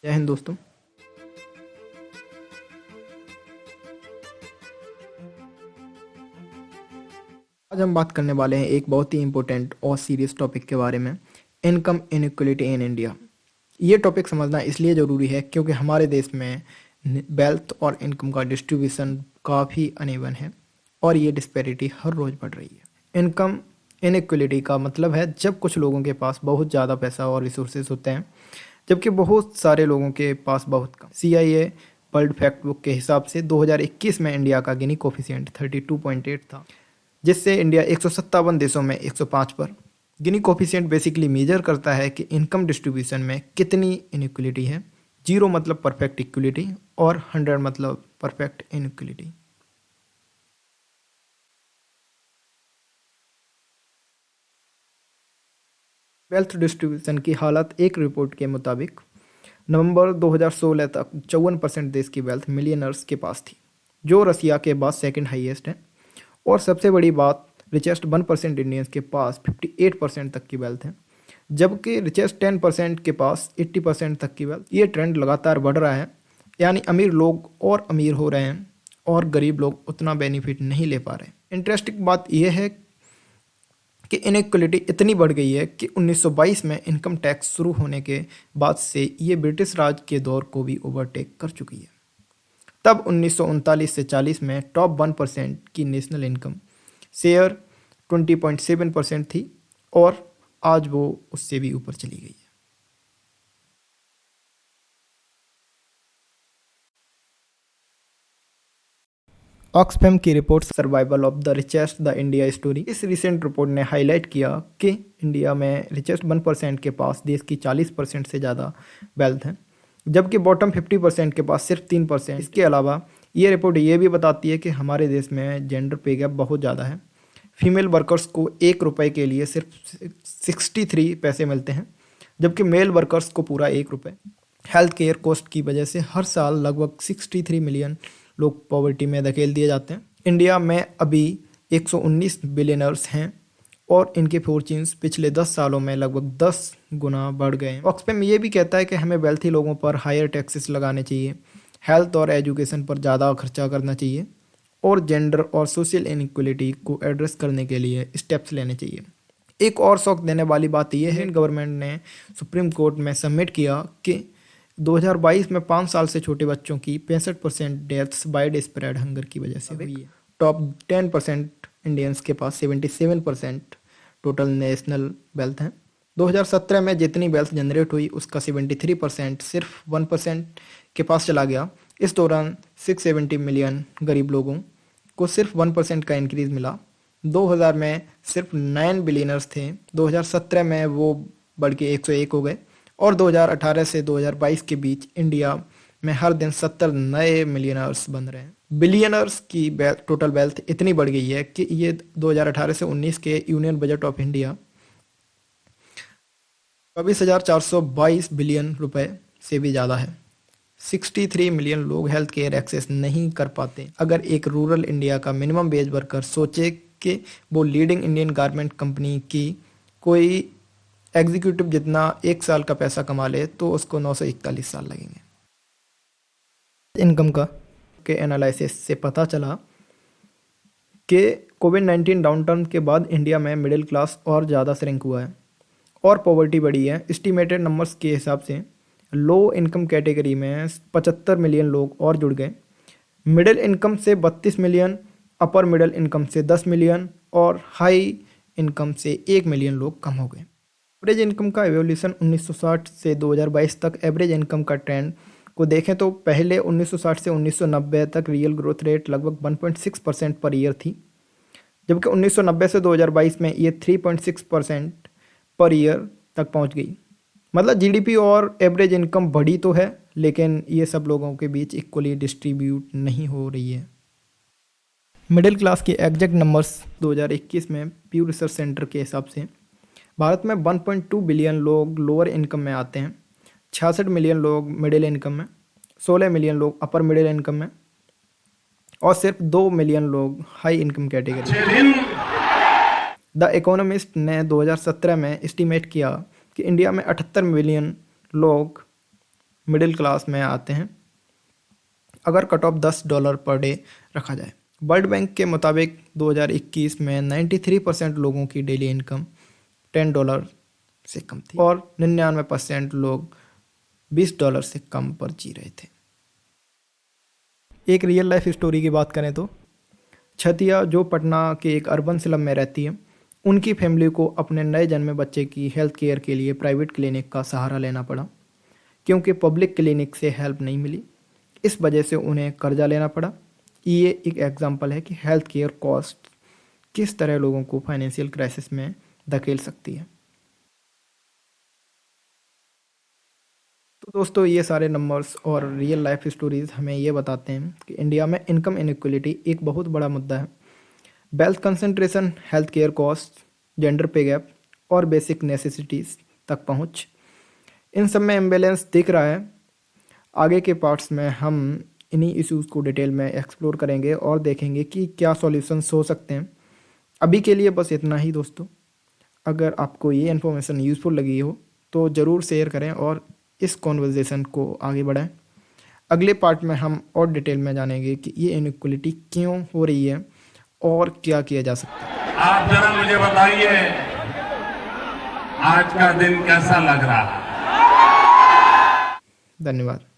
जय हिंद दोस्तों। आज हम बात करने वाले हैं एक बहुत ही इम्पोर्टेंट और सीरियस टॉपिक के बारे में, इनकम इनइक्वलिटी इन इंडिया। ये टॉपिक समझना इसलिए ज़रूरी है क्योंकि हमारे देश में वेल्थ और इनकम का डिस्ट्रीब्यूशन काफ़ी अनइवन है और ये डिस्पैरिटी हर रोज़ बढ़ रही है। इनकम इनइक्वलिटी का मतलब है जब कुछ लोगों के पास बहुत ज़्यादा पैसा और रिसोर्सेज होते हैं जबकि बहुत सारे लोगों के पास बहुत कम। CIA वर्ल्ड फैक्ट बुक के हिसाब से 2021 में इंडिया का गिनी कोफिशिएंट 32.8 था, जिससे इंडिया 157 देशों में 105 पर। गिनी कोफिशिएंट बेसिकली मेजर करता है कि इनकम डिस्ट्रीब्यूशन में कितनी इनइक्वलिटी है। 0 मतलब परफेक्ट इक्वलिटी और 100 मतलब परफेक्ट इनइक्वलिटी। वेल्थ डिस्ट्रीब्यूशन की हालत एक रिपोर्ट के मुताबिक नवंबर 2016 तक 54% देश की वेल्थ मिलियनर्स के पास थी, जो रसिया के बाद सेकंड हाईएस्ट है। और सबसे बड़ी बात, रिचेस्ट 1% इंडियंस के पास 58% तक की वेल्थ है, जबकि रिचेस्ट 10% के पास 80% तक की वेल्थ। ये ट्रेंड लगातार बढ़ रहा है, यानी अमीर लोग और अमीर हो रहे हैं और गरीब लोग उतना बेनिफिट नहीं ले पा रहे। इंटरेस्टिंग बात यह है कि इनइक्वलिटी इतनी बढ़ गई है कि 1922 में इनकम टैक्स शुरू होने के बाद से ये ब्रिटिश राज के दौर को भी ओवरटेक कर चुकी है। तब 1939 से 40 में टॉप 1% की नेशनल इनकम शेयर 20.7% थी और आज वो उससे भी ऊपर चली गई है। ऑक्सफैम की report survival of the richest the India story, इस रिसेंट रिपोर्ट ने हाईलाइट किया कि इंडिया में रिचेस्ट 1% के पास देश की 40% से ज़्यादा वेल्थ है, जबकि बॉटम 50% के पास सिर्फ 3%। इसके अलावा ये रिपोर्ट ये भी बताती है कि हमारे देश में जेंडर पे गैप बहुत ज़्यादा है। फीमेल वर्कर्स को 1 रुपये के लिए सिर्फ 63 पैसे मिलते हैं, जबकि मेल वर्कर्स को पूरा 1 रुपये। हेल्थ केयर कॉस्ट की वजह से हर साल लगभग 63 मिलियन लोग पॉवर्टी में धकेल दिए जाते हैं। इंडिया में अभी 119 बिलियनर्स हैं और इनके फॉर्च्यून्स पिछले 10 सालों में लगभग 10 गुना बढ़ गए हैं। ऑक्सफैम ये भी कहता है कि हमें वेल्थी लोगों पर हायर टैक्सेस लगाने चाहिए, हेल्थ और एजुकेशन पर ज़्यादा खर्चा करना चाहिए और जेंडर और सोशल इनइक्वलिटी को एड्रेस करने के लिए स्टेप्स लेने चाहिए। एक और शौक देने वाली बात यह है, गवर्नमेंट ने सुप्रीम कोर्ट में सबमिट किया कि 2022 में 5 साल से छोटे बच्चों की 65% डेथ्स वाइड स्प्रेड हंगर की वजह से हुई है। टॉप 10% इंडियंस के पास 77% टोटल नेशनल वेल्थ है। 2017 में जितनी वेल्थ जनरेट हुई उसका 73% सिर्फ 1% के पास चला गया। इस दौरान 670 मिलियन गरीब लोगों को सिर्फ 1% का इंक्रीज मिला। 2000 में सिर्फ 9 बिलियनर्स थे, 2017 में वो बढ़ के 101 हो गए और 2018 से 2022 के बीच इंडिया में हर दिन 70 नए मिलियनर्स बन रहे हैं। बिलियनर्स की टोटल वेल्थ इतनी बढ़ गई है कि ये 2018 से 19 के union budget of India 24,422 billion रुपए से भी ज़्यादा है। 63 मिलियन लोग हेल्थ केयर एक्सेस नहीं कर पाते। अगर एक रूरल इंडिया का मिनिमम वेज वर्कर सोचे कि वो लीडिंग इंडियन गारमेंट कंपनी की कोई एग्जीक्यूटिव जितना 1 साल का पैसा कमा ले तो उसको 941 साल लगेंगे। इनकम का के एनालिसिस से पता चला कि कोविड-19 डाउनटर्न के बाद इंडिया में मिडिल क्लास और ज़्यादा श्रिंक हुआ है और पॉवर्टी बढ़ी है। एस्टिमेटेड नंबर्स के हिसाब से लो इनकम कैटेगरी में 75 मिलियन लोग और जुड़ गए, मिडिल इनकम से 32 मिलियन, अपर मिडिल इनकम से 10 मिलियन और हाई इनकम से 1 मिलियन लोग कम हो गए। एवरेज इनकम का एवोल्यूशन 1960 से 2022 तक एवरेज इनकम का ट्रेंड को देखें तो पहले 1960 से 1990 तक रियल ग्रोथ रेट लगभग 1.6% पर ईयर थी, जबकि 1990 से 2022 में ये 3.6% पर ईयर तक पहुंच गई। मतलब जीडीपी और एवरेज इनकम बढ़ी तो है, लेकिन ये सब लोगों के बीच इक्वली डिस्ट्रीब्यूट नहीं हो रही है। मिडिल क्लास के एग्जैक्ट नंबर्स 2021 में प्यू रिसर्च सेंटर के हिसाब से भारत में 1.2 बिलियन लोग लोअर इनकम में आते हैं, 66 मिलियन लोग मिडिल इनकम में, 16 मिलियन लोग अपर मिडिल इनकम में और सिर्फ 2 मिलियन लोग हाई इनकम कैटेगरी में। द इकोनॉमिस्ट ने 2017 में एस्टीमेट किया कि इंडिया में 78 मिलियन लोग मिडिल क्लास में आते हैं अगर कट ऑफ $10 पर डे रखा जाए। वर्ल्ड बैंक के मुताबिक 2021 में 93% लोगों की डेली इनकम $10 से कम थी और 99% लोग $20 से कम पर जी रहे थे। एक रियल लाइफ स्टोरी की बात करें तो छतिया, जो पटना के एक अर्बन स्लम में रहती है, उनकी फैमिली को अपने नए जन्मे बच्चे की हेल्थ केयर के लिए प्राइवेट क्लिनिक का सहारा लेना पड़ा क्योंकि पब्लिक क्लिनिक से हेल्प नहीं मिली। इस वजह से उन्हें कर्जा लेना पड़ा। ये एक एग्जाम्पल है कि हेल्थ केयर कॉस्ट किस तरह लोगों को फाइनेंशियल क्राइसिस में धकेल सकती है। तो दोस्तों, ये सारे नंबर्स और रियल लाइफ स्टोरीज हमें ये बताते हैं कि इंडिया में इनकम इनइक्वलिटी एक बहुत बड़ा मुद्दा है। Wealth concentration, health care cost, gender पे गैप और बेसिक नेसेसिटीज़ तक पहुंच, इन सब में इम्बैलेंस दिख रहा है। आगे के पार्ट्स में हम इन्हीं इश्यूज़ को डिटेल में एक्सप्लोर करेंगे और देखेंगे कि क्या सॉल्यूशंस हो सकते हैं। अभी के लिए बस इतना ही दोस्तों। अगर आपको ये इन्फॉर्मेशन यूज़फुल लगी हो तो ज़रूर शेयर करें और इस कॉन्वर्जेसन को आगे बढ़ाएं। अगले पार्ट में हम और डिटेल में जानेंगे कि ये इनइक्वलिटी क्यों हो रही है और क्या किया जा सकता है। आप जरा मुझे बताइए, आज का दिन कैसा लग रहा है? धन्यवाद।